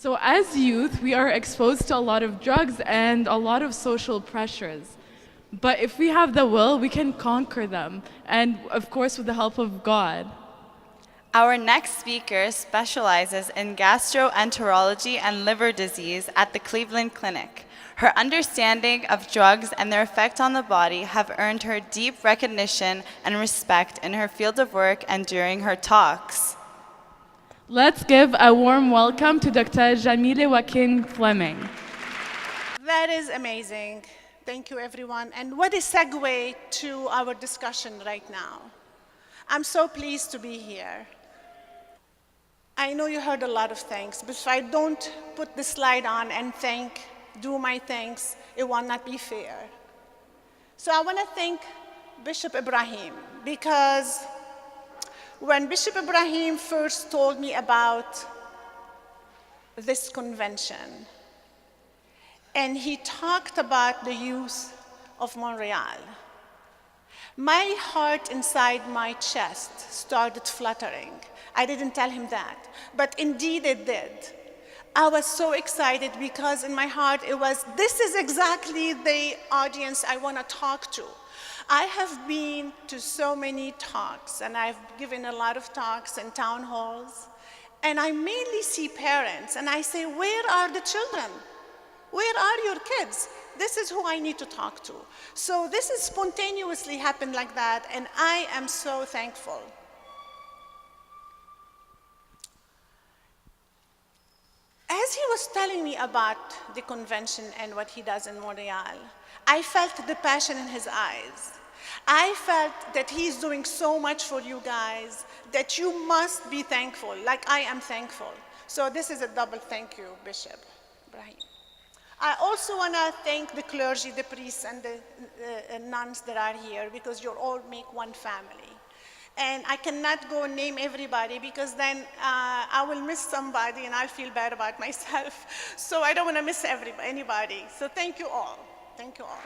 So as youth, we are exposed to a lot of drugs and a lot of social pressures. But if we have the will, we can conquer them, and of course with the help of God. Our next speaker specializes in gastroenterology and liver disease at the Cleveland Clinic. Her understanding of drugs and their effect on the body have earned her deep recognition and respect in her field of work and during her talks. Let's give a warm welcome to Dr. Jamile Wakim Clip. That is amazing. Thank you, everyone. And what a segue to our discussion right now. I'm so pleased to be here. I know you heard a lot of things, but if I don't put the slide on and do my thanks, it will not be fair. So I want to thank Bishop Ibrahim, because when Bishop Ibrahim first told me about this convention, and he talked about the youth of Montreal, my heart inside my chest started fluttering. I didn't tell him that, but indeed it did. I was so excited because in my heart it was, this is exactly the audience I want to talk to. I have been to so many talks, and I've given a lot of talks in town halls, and I mainly see parents, and I say, where are the children? Where are your kids? This is who I need to talk to. So this has spontaneously happened like that, and I am so thankful. As he was telling me about the convention and what he does in Montreal, I felt the passion in his eyes. I felt that he's doing so much for you guys that you must be thankful, like I am thankful. So this is a double thank you, Bishop Ibrahim. I also want to thank the clergy, the priests, and the nuns that are here, because you all make one family. And I cannot go and name everybody, because then I will miss somebody and I'll feel bad about myself. So I don't want to miss anybody. So thank you all. Thank you all.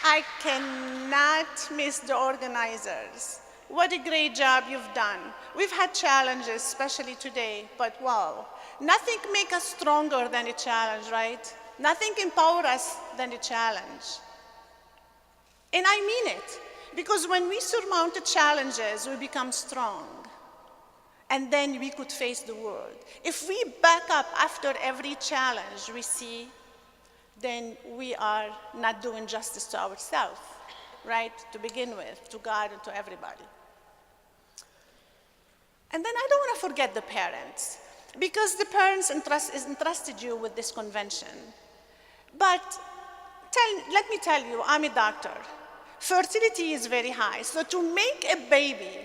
I cannot miss the organizers. What a great job you've done. We've had challenges, especially today, but wow. Nothing makes us stronger than a challenge, right? Nothing empowers us than a challenge. And I mean it, because when we surmount the challenges, we become strong. And then we could face the world. If we back up after every challenge we see, then we are not doing justice to ourselves, right? To begin with, to God and to everybody. And then I don't want to forget the parents, because the parents entrusted you with this convention. But let me tell you, I'm a doctor. Fertility is very high, so to make a baby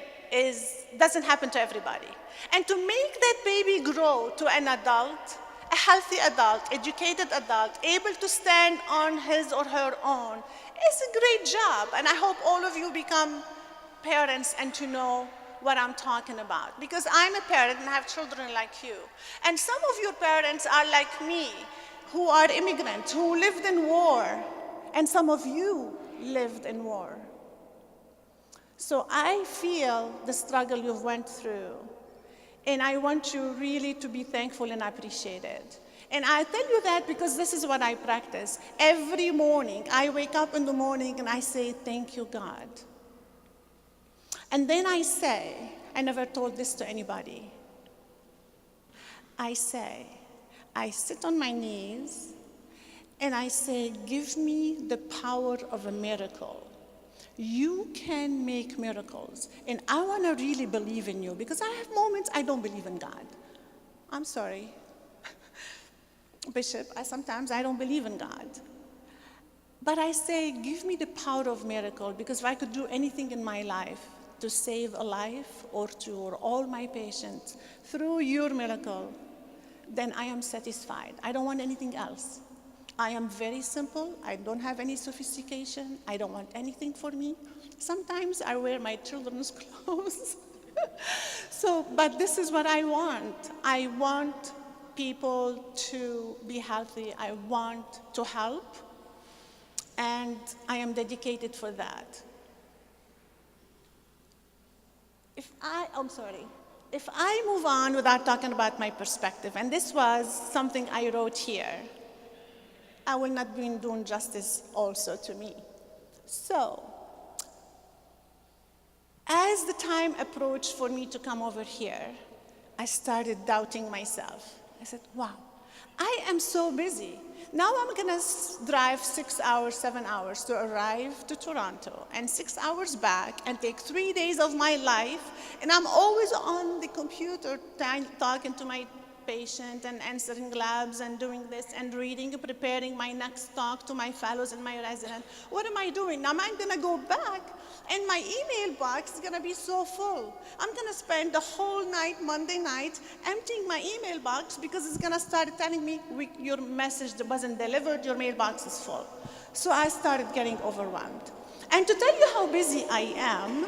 doesn't happen to everybody. And to make that baby grow to an adult, a healthy adult, educated adult, able to stand on his or her own, is a great job. And I hope all of you become parents and to know what I'm talking about. Because I'm a parent and I have children like you. And some of your parents are like me, who are immigrants, who lived in war. And some of you lived in war. So I feel the struggle you've went through. And I want you really to be thankful and appreciate it. And I tell you that because this is what I practice. Every morning, I wake up in the morning and I say, thank you, God. And then I say, I never told this to anybody. I say, I sit on my knees and I say, give me the power of a miracle. You can make miracles. And I want to really believe in you, because I have moments I don't believe in God. I'm sorry. Bishop, sometimes I don't believe in God. But I say, give me the power of miracle, because if I could do anything in my life to save a life or all my patients through your miracle, then I am satisfied. I don't want anything else. I am very simple. I don't have any sophistication. I don't want anything for me. Sometimes I wear my children's clothes. But this is what I want. I want people to be healthy. I want to help. And I am dedicated for that. I'm sorry. if I move on without talking about my perspective, and this was something I wrote here, I will not be doing justice also to me. So, as the time approached for me to come over here, I started doubting myself. I said, wow, I am so busy. Now I'm gonna drive 6 hours, 7 hours to arrive to Toronto, and 6 hours back, and take 3 days of my life, and I'm always on the computer talking to my patient and answering labs and doing this and reading and preparing my next talk to my fellows and my residents. What am I doing? Now I'm gonna go back and my email box is gonna be so full. I'm gonna spend the whole night, Monday night, emptying my email box because it's gonna start telling me your message wasn't delivered, your mailbox is full. So I started getting overwhelmed. And to tell you how busy I am,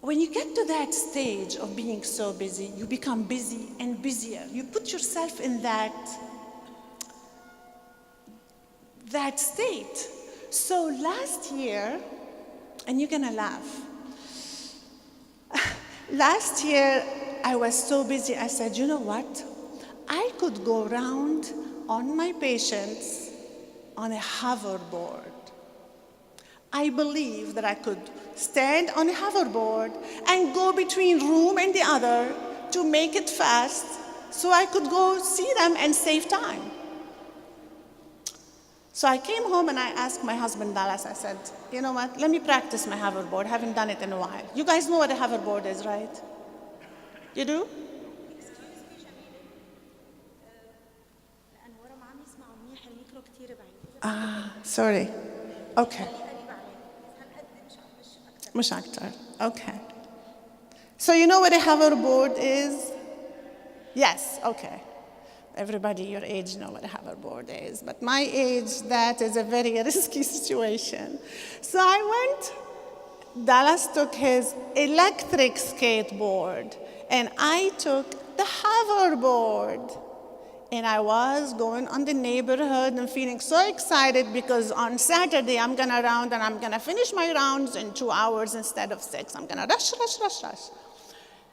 when you get to that stage of being so busy, you become busy and busier. You put yourself in that state. So last year, and you're gonna laugh, last year I was so busy, I said, you know what? I could go around on my patients on a hoverboard. I believe that I could stand on a hoverboard and go between room and the other to make it fast so I could go see them and save time. So I came home and I asked my husband, Dallas, I said, you know what, let me practice my hoverboard. Haven't done it in a while. You guys know what a hoverboard is, right? You do? Sorry. Okay. مش أكتر. Okay. So you know what a hoverboard is? Yes, okay. Everybody your age know what a hoverboard is, but my age, that is a very risky situation. So I went, Dallas took his electric skateboard, and I took the hoverboard. And I was going on the neighborhood and feeling so excited because on Saturday I'm gonna round and I'm gonna finish my rounds in 2 hours instead of 6. I'm gonna rush.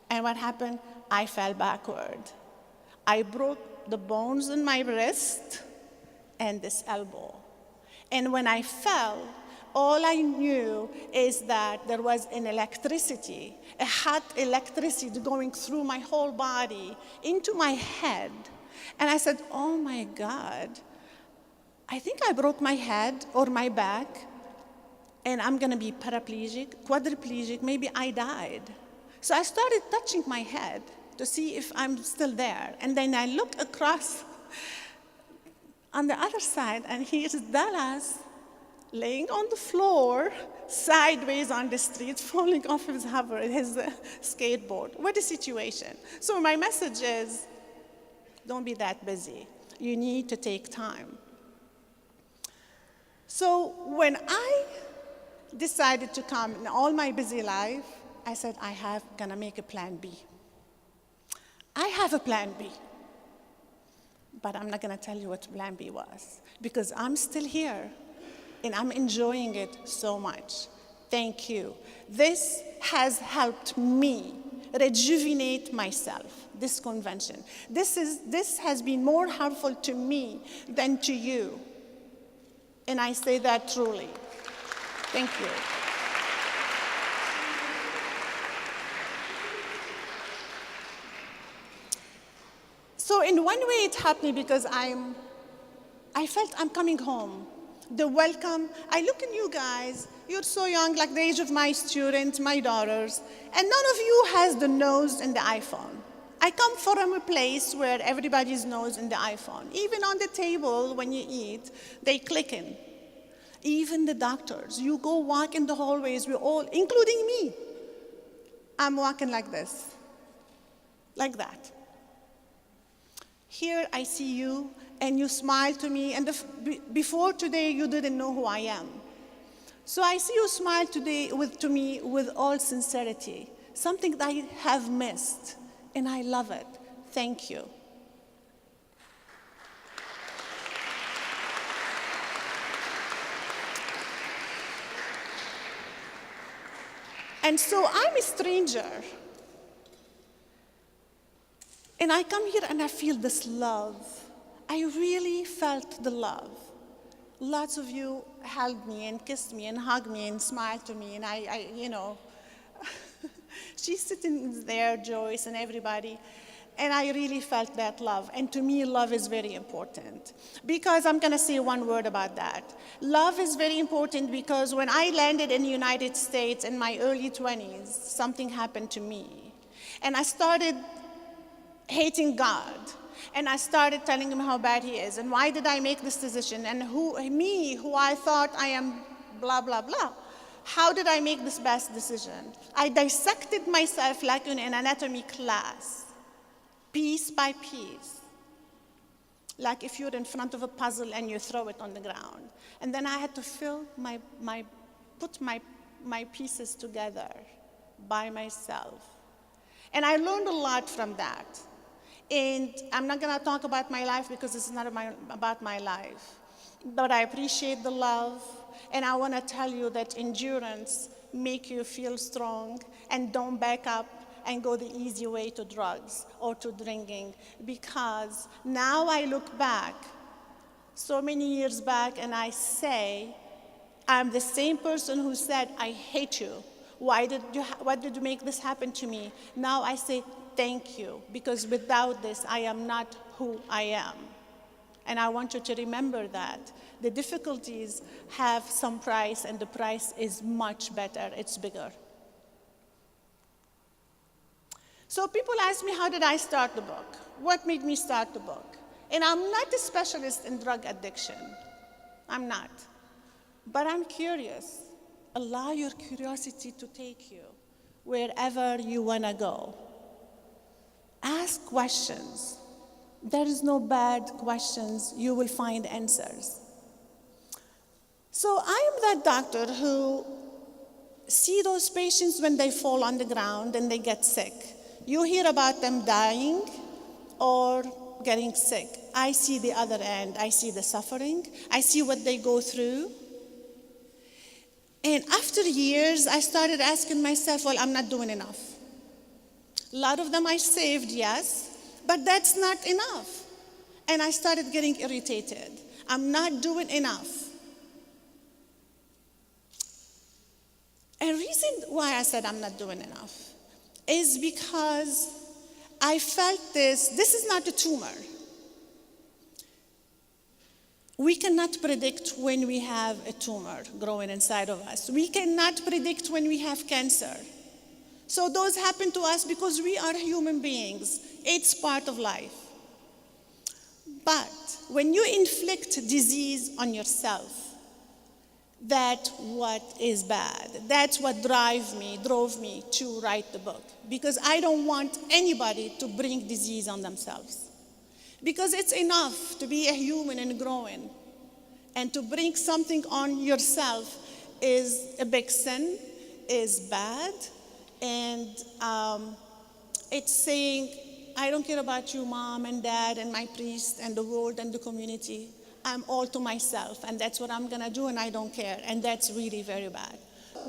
And what happened? I fell backward. I broke the bones in my wrist and this elbow. And when I fell, all I knew is that there was an electricity, a hot electricity going through my whole body into my head. And I said, oh my God, I think I broke my head or my back, and I'm gonna be paraplegic, quadriplegic, maybe I died. So I started touching my head to see if I'm still there. And then I look across on the other side, and here's Dallas laying on the floor, sideways on the street, falling off his skateboard. What a situation. So my message is, don't be that busy. You need to take time. So when I decided to come in all my busy life, I said, gonna make a plan B. I have a plan B, but I'm not gonna tell you what plan B was, because I'm still here, and I'm enjoying it so much. Thank you. This has helped me rejuvenate myself, this convention. This has been more helpful to me than to you. And I say that truly. Thank you. So in one way it helped me because I felt I'm coming home. The welcome, I look at you guys, you're so young, like the age of my students, my daughters, and none of you has the nose in the iPhone. I come from a place where everybody's nose in the iPhone. Even on the table when you eat, they click in. Even the doctors, you go walk in the hallways, we all, including me. I'm walking like this, like that. Here I see you, and you smile to me, and before today, you didn't know who I am. So I see you smile today to me with all sincerity, something that I have missed, and I love it. Thank you. And so I'm a stranger And I come here and I feel this love. I really felt the love. Lots of you held me and kissed me and hugged me and smiled to me, and I she's sitting there, Joyce and everybody, and I really felt that love. And to me, love is very important, because I'm gonna say one word about that. Love is very important because when I landed in the United States in my early 20s, something happened to me. And I started hating God. And I started telling him how bad he is, and why did I make this decision, and who I thought I am, blah, blah, blah. How did I make this best decision? I dissected myself like in an anatomy class, piece by piece. Like if you're in front of a puzzle and you throw it on the ground. And then I had to put my pieces together by myself. And I learned a lot from that. And I'm not going to talk about my life because this is not about my life. But I appreciate the love, and I want to tell you that endurance makes you feel strong, and don't back up and go the easy way to drugs or to drinking. Because now I look back, so many years back, and I say, I'm the same person who said, I hate you. Why did you make this happen to me? Now I say, thank you, because without this, I am not who I am. And I want you to remember that. The difficulties have some price, and the price is much better, it's bigger. So people ask me, how did I start the book? What made me start the book? And I'm not a specialist in drug addiction. I'm not. But I'm curious. Allow your curiosity to take you wherever you want to go. Ask questions. There is no bad questions. You will find answers. So I am that doctor who see those patients when they fall on the ground and they get sick. You hear about them dying or getting sick. I see the other end. I see the suffering. I see what they go through. And after years, I started asking myself, well, I'm not doing enough. A lot of them I saved, yes, but that's not enough. And I started getting irritated. I'm not doing enough. A reason why I said I'm not doing enough is because I felt this is not a tumor. We cannot predict when we have a tumor growing inside of us. We cannot predict when we have cancer. So those happen to us because we are human beings. It's part of life. But when you inflict disease on yourself, that's what is bad. That's what drove me to write the book. Because I don't want anybody to bring disease on themselves. Because it's enough to be a human and growing. And to bring something on yourself is a big sin, is bad. And it's saying, I don't care about you, mom and dad and my priest and the world and the community. I'm all to myself, and that's what I'm gonna do, and I don't care. And that's really very bad.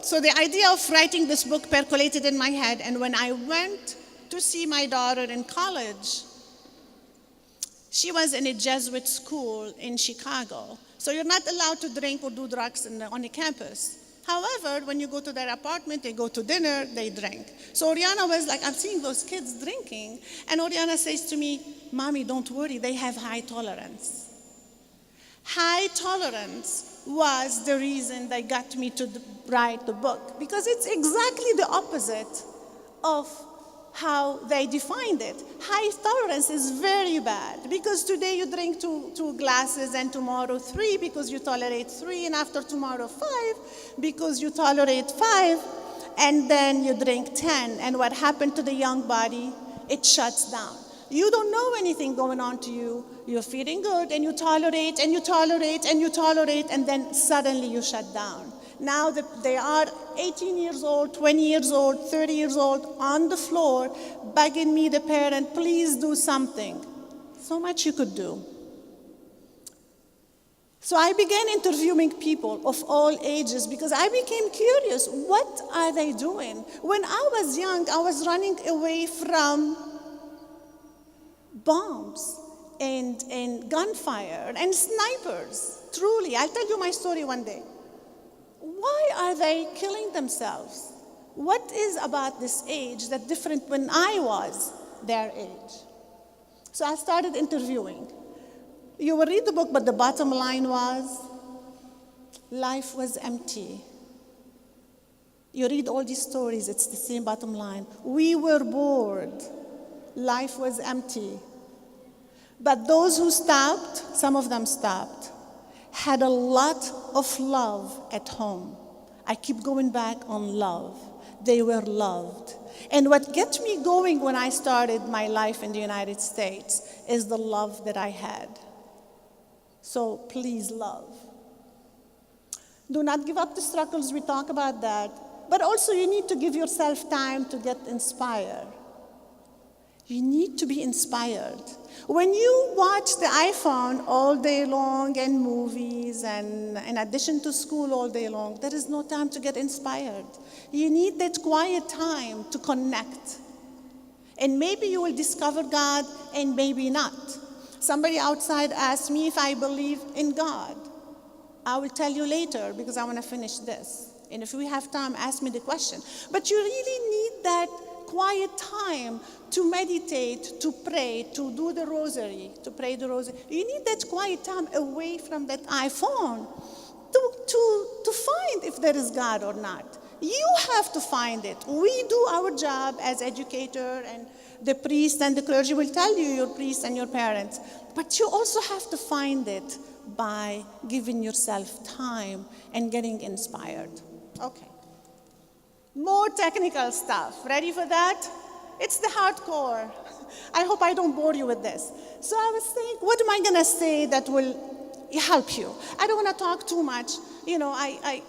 So the idea of writing this book percolated in my head, and when I went to see my daughter in college, she was in a Jesuit school in Chicago. So you're not allowed to drink or do drugs on the campus. However, when you go to their apartment, they go to dinner, they drink. So Oriana was like, I'm seeing those kids drinking. And Oriana says to me, Mommy, don't worry, they have high tolerance. High tolerance was the reason that got me to write the book, because it's exactly the opposite of how they defined it. High tolerance is very bad, because today you drink two glasses and tomorrow 3 because you tolerate 3, and after tomorrow 5 because you tolerate 5, and then you drink 10. And what happened to the young body? It shuts down. You don't know anything going on to you. You're feeling good, and you tolerate, and you tolerate, and you tolerate, and then suddenly you shut down. Now they are 18 years old, 20 years old, 30 years old, on the floor, begging me, the parent, please do something. So much you could do. So I began interviewing people of all ages because I became curious. What are they doing? When I was young, I was running away from bombs and gunfire and snipers. Truly, I'll tell you my story one day. Why are they killing themselves? What is about this age that different when I was their age? So I started interviewing. You will read the book, but the bottom line was, life was empty. You read all these stories, it's the same bottom line. We were bored. Life was empty. But those who stopped, some of them stopped, had a lot of love at home. I keep going back on love. They were loved. And what kept me going when I started my life in the United States is the love that I had. So please love. Do not give up the struggles, we talk about that. But also you need to give yourself time to get inspired. You need to be inspired. When you watch the iPhone all day long and movies and in addition to school all day long, there is no time to get inspired. You need that quiet time to connect. And maybe you will discover God and maybe not. Somebody outside asked me if I believe in God. I will tell you later because I want to finish this. And if we have time, ask me the question. But you really need that quiet time to meditate, to pray, to do the rosary, to pray the rosary. You need that quiet time away from that iPhone to find if there is God or not. You have to find it. We do our job as educator, and the priest and the clergy will tell you, your priest and your parents. But you also have to find it by giving yourself time and getting inspired. Okay. More technical stuff. Ready for that? It's the hardcore. I hope I don't bore you with this. So I was saying, what am I going to say that will help you? I don't want to talk too much. You know, I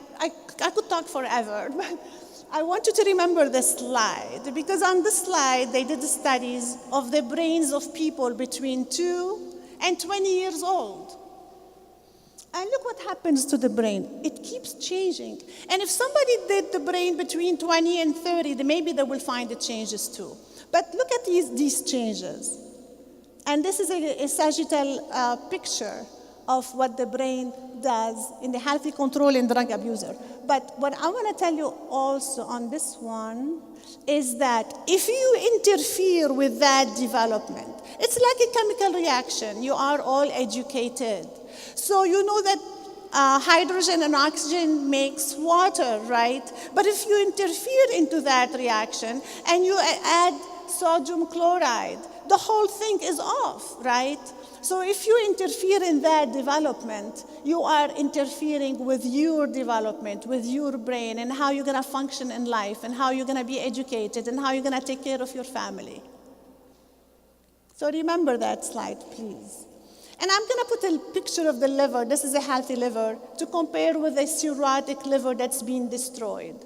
could talk forever, but I want you to remember this slide, because on this slide, they did the studies of the brains of people between 2 and 20 years old. And look what happens to the brain. It keeps changing. And if somebody did the brain between 20 and 30, then maybe they will find the changes too. But look at these changes. And this is a sagittal picture of what the brain does in the healthy control and drug abuser. But what I want to tell you also on this one is that if you interfere with that development, it's like a chemical reaction. You are all educated. So you know that hydrogen and oxygen makes water, right? But if you interfere into that reaction and you add sodium chloride, the whole thing is off, right? So if you interfere in that development, you are interfering with your development, with your brain, and how you're going to function in life, and how you're going to be educated, and how you're going to take care of your family. So remember that slide, please. And I'm going to put a picture of the liver. This is a healthy liver to compare with a cirrhotic liver that's been destroyed.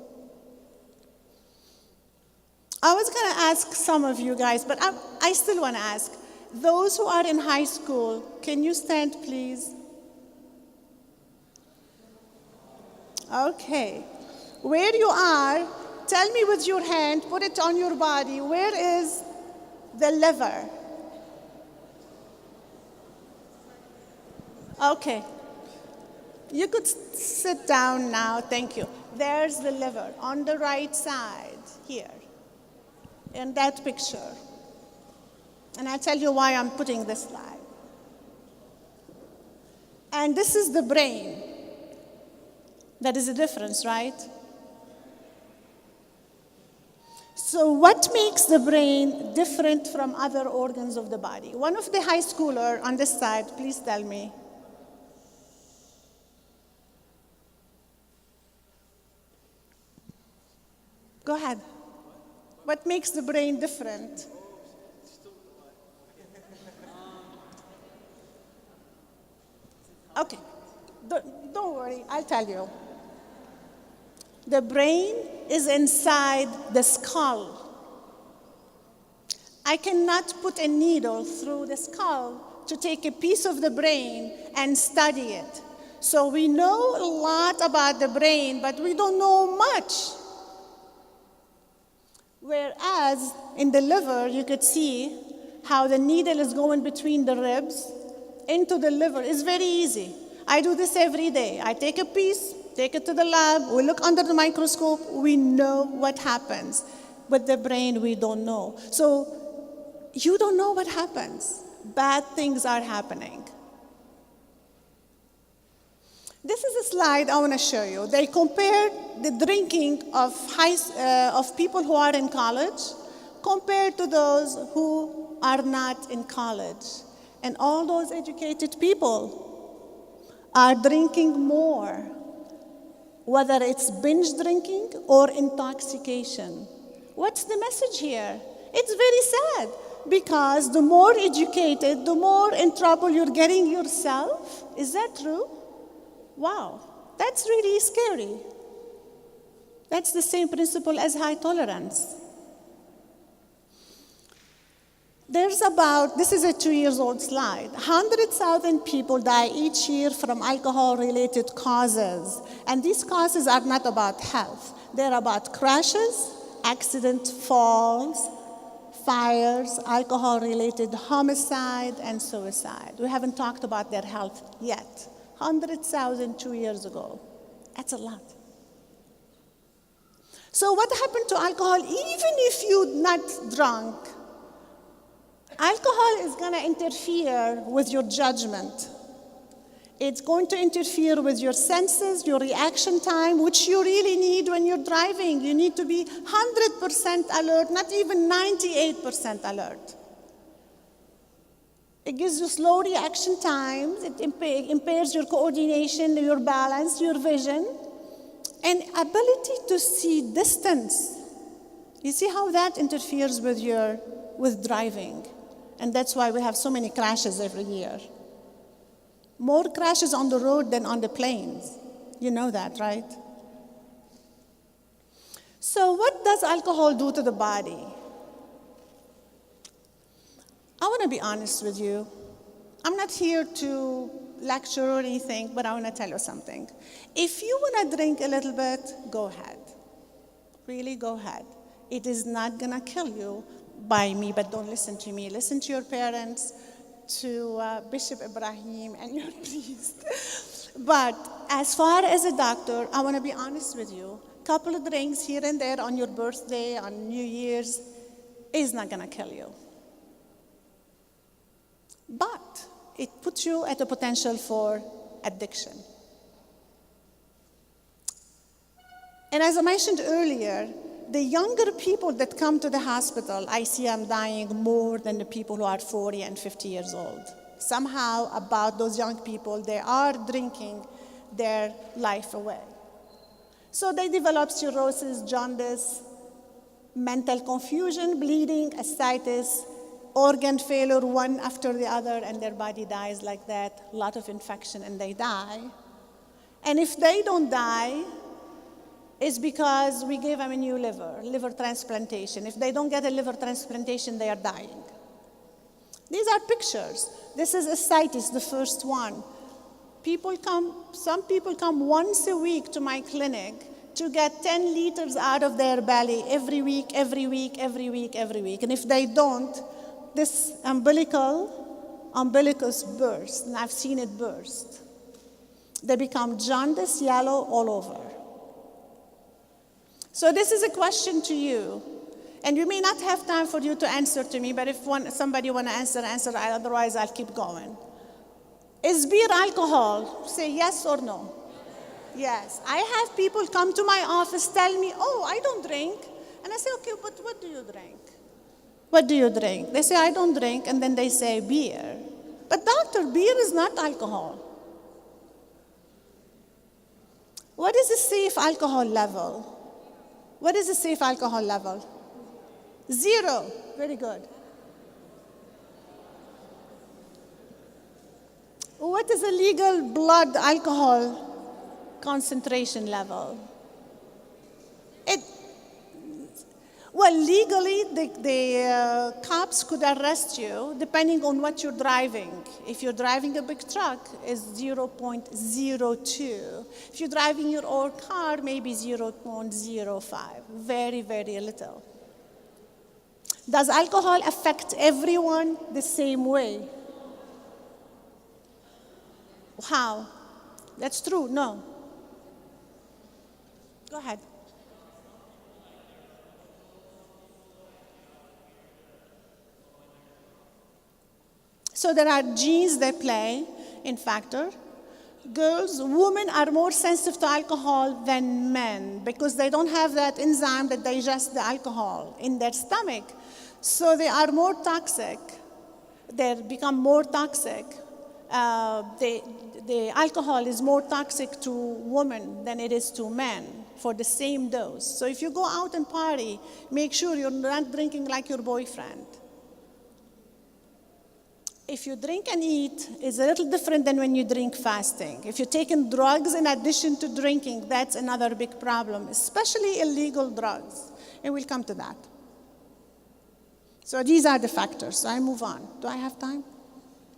I was going to ask some of you guys, but I still want to ask. Those who are in high school, can you stand, please? Okay. Where you are, tell me with your hand, put it on your body, where is the liver? Okay. You could sit down now, thank you. There's the liver on the right side, here, in that picture. And I'll tell you why I'm putting this slide. And this is the brain. That is the difference, right? So what makes the brain different from other organs of the body? One of the high schooler on this side, please tell me. Go ahead. What makes the brain different? Okay, don't worry, I'll tell you. The brain is inside the skull. I cannot put a needle through the skull to take a piece of the brain and study it. So we know a lot about the brain, but we don't know much. Whereas in the liver, you could see how the needle is going between the ribs into the liver. It's very easy. I do this every day. I take a piece, take it to the lab, we look under the microscope, we know what happens. With the brain, we don't know. So you don't know what happens. Bad things are happening. This is a slide I want to show you. They compared the drinking of people who are in college compared to those who are not in college. And all those educated people are drinking more, whether it's binge drinking or intoxication. What's the message here? It's very sad, because the more educated, the more in trouble you're getting yourself. Is that true? Wow, that's really scary. That's the same principle as high tolerance. This is a 2-year-old slide. 100,000 people die each year from alcohol-related causes. And these causes are not about health. They're about crashes, accident falls, fires, alcohol-related homicide, and suicide. We haven't talked about their health yet. 100,000 2 years ago. That's a lot. So what happened to alcohol? Even if you're not drunk, alcohol is going to interfere with your judgment. It's going to interfere with your senses, your reaction time, which you really need when you're driving. You need to be 100% alert, not even 98% alert. It gives you slow reaction times. It impairs your coordination, your balance, your vision, and ability to see distance. You see how that interferes with driving? And that's why we have so many crashes every year. More crashes on the road than on the planes. You know that, right? So what does alcohol do to the body? I want to be honest with you. I'm not here to lecture or anything, but I want to tell you something. If you want to drink a little bit, go ahead. Really, go ahead. It is not going to kill you by me, but don't listen to me. Listen to your parents, to Bishop Ibrahim and your priest. But as far as a doctor, I want to be honest with you. A couple of drinks here and there on your birthday, on New Year's, is not going to kill you. But it puts you at a potential for addiction. And as I mentioned earlier, the younger people that come to the hospital, I see them dying more than the people who are 40 and 50 years old. Somehow, about those young people, they are drinking their life away. So they develop cirrhosis, jaundice, mental confusion, bleeding, ascites, organ failure, one after the other, and their body dies like that. A lot of infection, and they die. And if they don't die, it's because we gave them a new liver transplantation. If they don't get a liver transplantation, they are dying. These are pictures. This is ascites, the first one. Some people come once a week to my clinic to get 10 liters out of their belly every week. And if they don't, this umbilicus bursts, and I've seen it burst. They become jaundice, yellow all over. So this is a question to you, and we may not have time for you to answer to me, but if somebody want to answer, otherwise I'll keep going. Is beer alcohol? Say yes or no. Yes. I have people come to my office, tell me, oh, I don't drink. And I say, okay, but what do you drink? What do you drink? They say, I don't drink, and then they say beer. But doctor, beer is not alcohol. What is a safe alcohol level? What is a safe alcohol level? 0. Very good. What is a legal blood alcohol concentration level? Well, legally, the cops could arrest you depending on what you're driving. If you're driving a big truck, it's 0.02. If you're driving your own car, maybe 0.05. Very, very little. Does alcohol affect everyone the same way? How? That's true, no. Go ahead. So there are genes that play in factor. Women are more sensitive to alcohol than men because they don't have that enzyme that digests the alcohol in their stomach. So they are more toxic. They become more toxic. The alcohol is more toxic to women than it is to men for the same dose. So if you go out and party, make sure you're not drinking like your boyfriend. If you drink and eat, it's a little different than when you drink fasting. If you're taking drugs in addition to drinking, that's another big problem, especially illegal drugs. And we'll come to that. So these are the factors. So I move on. Do I have time?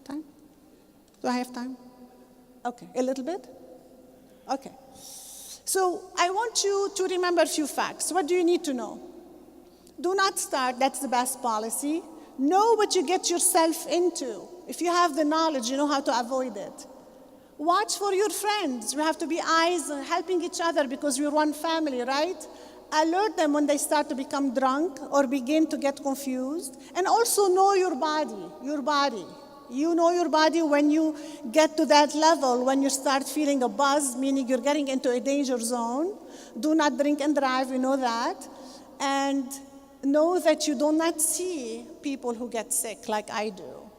Time? Do I have time? Okay, a little bit? Okay. So I want you to remember a few facts. What do you need to know? Do not start, that's the best policy. Know what you get yourself into. If you have the knowledge, you know how to avoid it. Watch for your friends. You have to be eyes helping each other because we're one family, right? Alert them when they start to become drunk or begin to get confused. And also know your body, your body. You know your body when you get to that level, when you start feeling a buzz, meaning you're getting into a danger zone. Do not drink and drive, we know that. And know that you do not see people who get sick like I do.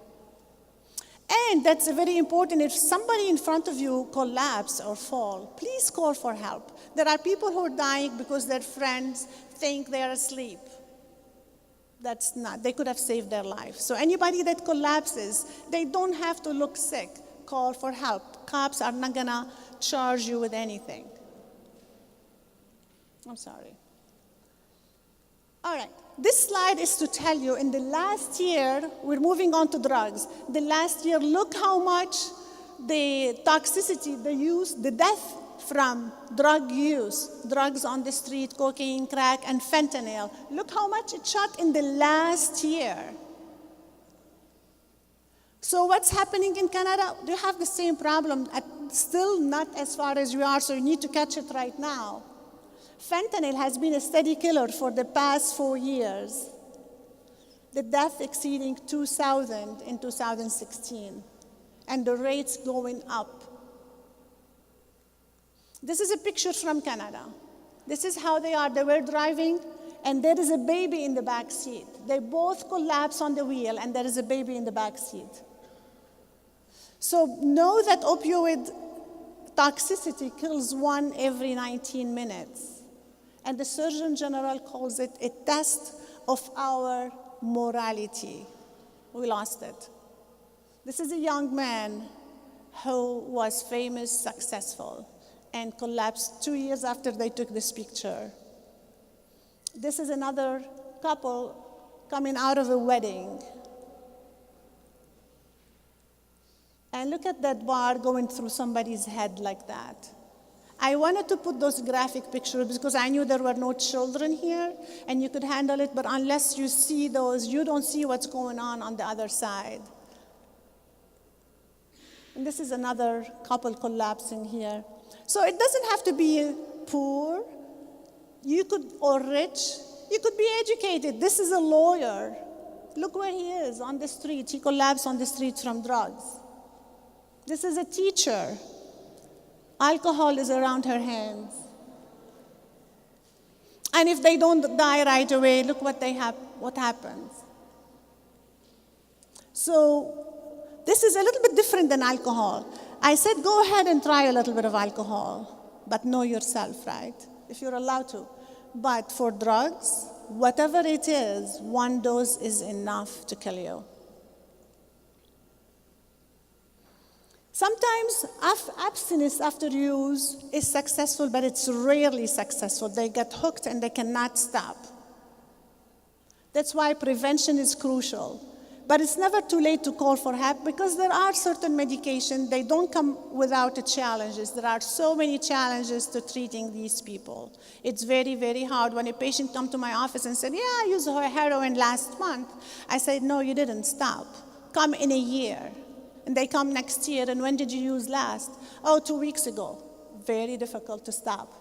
And that's very important. If somebody in front of you collapse or fall, please call for help. There are people who are dying because their friends think they are asleep. That's not, they could have saved their life. So anybody that collapses, they don't have to look sick. Call for help. Cops are not gonna charge you with anything. I'm sorry. All right, this slide is to tell you in the last year, we're moving on to drugs. The last year, look how much the toxicity, the use, the death from drug use, drugs on the street, cocaine, crack, and fentanyl. Look how much it shot in the last year. So what's happening in Canada? They have the same problem, still not as far as we are, so you need to catch it right now. Fentanyl has been a steady killer for the past 4 years. The death exceeding 2,000 in 2016, and the rates going up. This is a picture from Canada. This is how they are. They were driving, and there is a baby in the back seat. They both collapse on the wheel, and there is a baby in the back seat. So know that opioid toxicity kills 1 every 19 minutes. And the Surgeon General calls it a test of our morality. We lost it. This is a young man who was famous, successful, and collapsed 2 years after they took this picture. This is another couple coming out of a wedding. And look at that bar going through somebody's head like that. I wanted to put those graphic pictures because I knew there were no children here and you could handle it, but unless you see those, you don't see what's going on the other side. And this is another couple collapsing here. So it doesn't have to be poor, or rich. You could be educated. This is a lawyer. Look where he is on the street. He collapsed on the street from drugs. This is a teacher. Alcohol is around her hands. And if they don't die right away, look what happens. So this is a little bit different than alcohol. I said go ahead and try a little bit of alcohol, but know yourself, right? If you're allowed to. But for drugs, whatever it is, 1 dose is enough to kill you. Sometimes abstinence after use is successful, but it's rarely successful. They get hooked and they cannot stop. That's why prevention is crucial. But it's never too late to call for help because there are certain medications, they don't come without the challenges. There are so many challenges to treating these people. It's very, very hard. When a patient comes to my office and said, yeah, I used heroin last month, I said, no, you didn't stop. Come in a year. And they come next year, and when did you use last? Oh, 2 weeks ago. Very difficult to stop.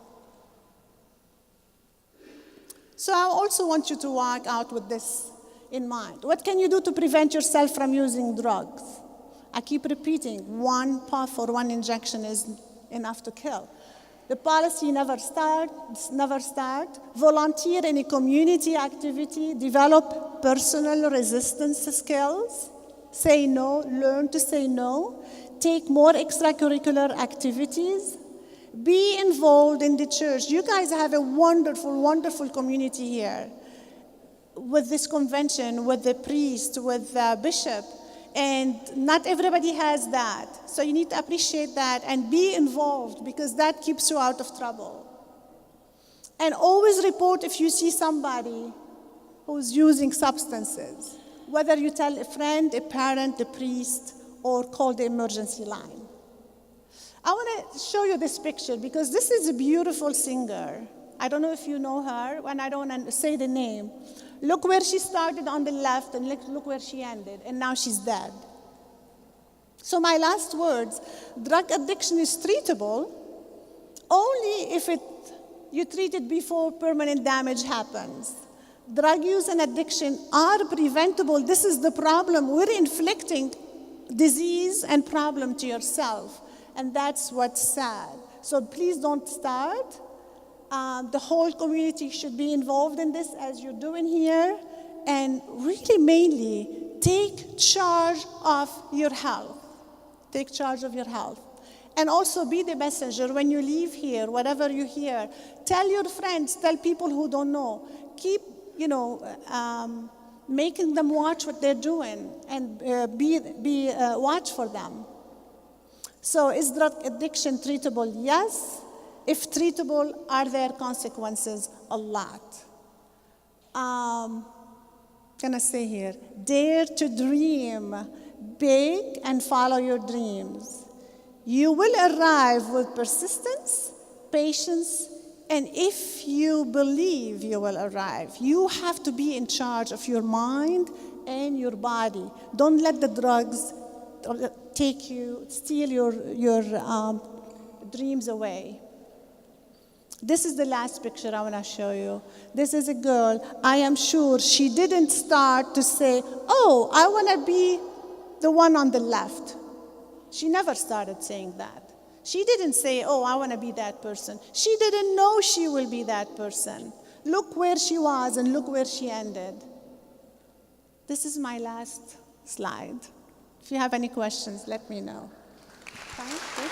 So I also want you to walk out with this in mind. What can you do to prevent yourself from using drugs? I keep repeating, one puff or one injection is enough to kill. The policy never start. Volunteer in a community activity, develop personal resistance skills, say no, learn to say no, take more extracurricular activities, be involved in the church. You guys have a wonderful, wonderful community here with this convention, with the priest, with the bishop, and not everybody has that. So you need to appreciate that and be involved because that keeps you out of trouble. And always report if you see somebody who's using substances, whether you tell a friend, a parent, a priest, or call the emergency line. I want to show you this picture because this is a beautiful singer. I don't know if you know her, and I don't want to say the name. Look where she started on the left, and look where she ended, and now she's dead. So my last words, drug addiction is treatable only if you treat it before permanent damage happens. Drug use and addiction are preventable. This is the problem. We're inflicting disease and problem to yourself, and that's what's sad. So please don't start. The whole community should be involved in this as you're doing here, and really mainly take charge of your health. Take charge of your health. And also be the messenger when you leave here, whatever you hear. Tell your friends, tell people who don't know. Keep, making them watch what they're doing and watch for them. So is drug addiction treatable? Yes. If treatable, are there consequences? A lot. Can I say here? Dare to dream big and follow your dreams. You will arrive with persistence, patience, and if you believe you will arrive, you have to be in charge of your mind and your body. Don't let the drugs steal your dreams away. This is the last picture I want to show you. This is a girl. I am sure she didn't start to say, oh, I want to be the one on the left. She never started saying that. She didn't say, oh, I want to be that person. She didn't know she will be that person. Look where she was and look where she ended. This is my last slide. If you have any questions, let me know. Thank you.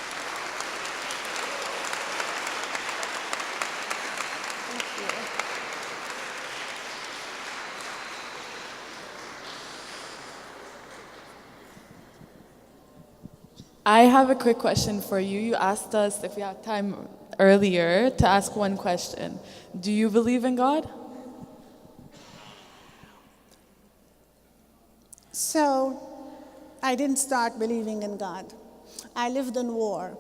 I have a quick question for you. You asked us if we had time earlier to ask one question. Do you believe in God? So, I didn't start believing in God. I lived in war.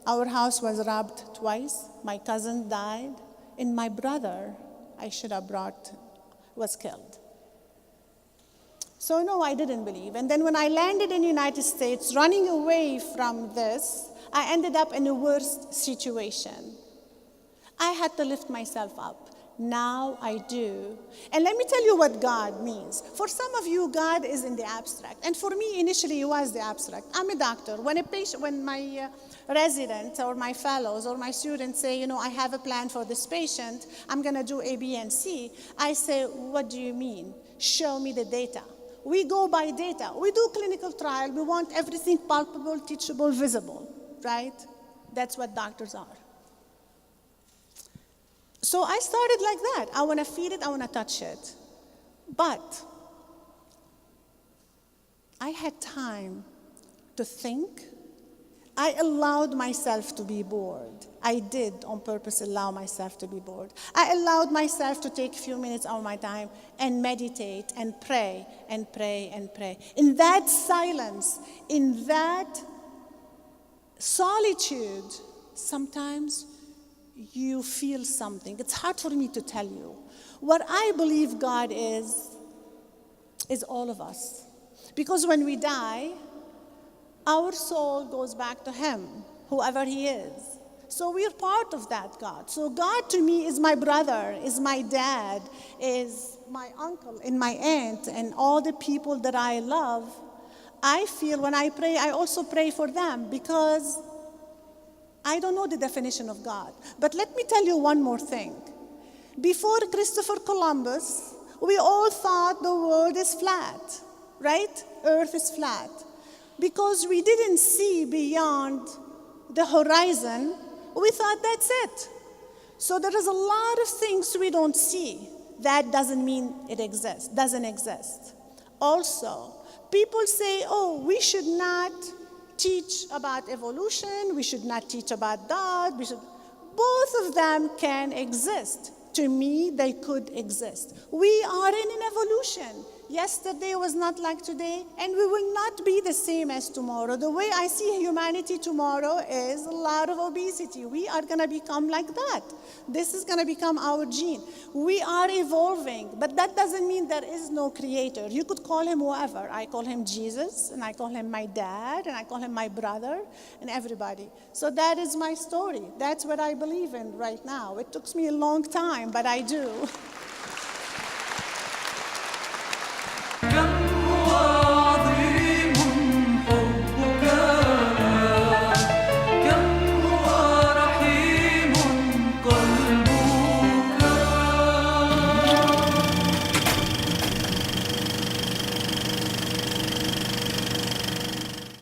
Our house was robbed twice. My cousin died. And my brother, I should have brought, was killed. So no, I didn't believe. And then when I landed in the United States, running away from this, I ended up in a worse situation. I had to lift myself up. Now I do. And let me tell you what God means. For some of you, God is in the abstract. And for me, initially, it was the abstract. I'm a doctor. When my residents or my fellows or my students say, I have a plan for this patient, I'm going to do A, B, and C, I say, what do you mean? Show me the data. We go by data. We do clinical trial. We want everything palpable, teachable, visible, right? That's what doctors are. So I started like that. I want to feel it. I want to touch it. But I had time to think. I allowed myself to be bored. I did on purpose allow myself to be bored. I allowed myself to take a few minutes of my time and meditate and pray and pray and pray. In that silence, in that solitude, sometimes you feel something. It's hard for me to tell you. What I believe God is all of us. Because when we die, our soul goes back to Him, whoever He is. So we're part of that God. So God to me is my brother, is my dad, is my uncle and my aunt and all the people that I love. I feel when I pray, I also pray for them because I don't know the definition of God. But let me tell you one more thing. Before Christopher Columbus, we all thought the world is flat, right? Earth is flat. Because we didn't see beyond the horizon, we thought that's it. So there is a lot of things we don't see. That doesn't mean it exists, doesn't exist. Also, people say, oh, we should not teach about evolution, we should not teach about God, both of them can exist. To me, they could exist. We are in an evolution. Yesterday was not like today, and we will not be the same as tomorrow. The way I see humanity tomorrow is a lot of obesity. We are going to become like that. This is going to become our gene. We are evolving, but that doesn't mean there is no creator. You could call him whoever. I call him Jesus, and I call him my dad, and I call him my brother, and everybody. So that is my story. That's what I believe in right now. It took me a long time, but I do.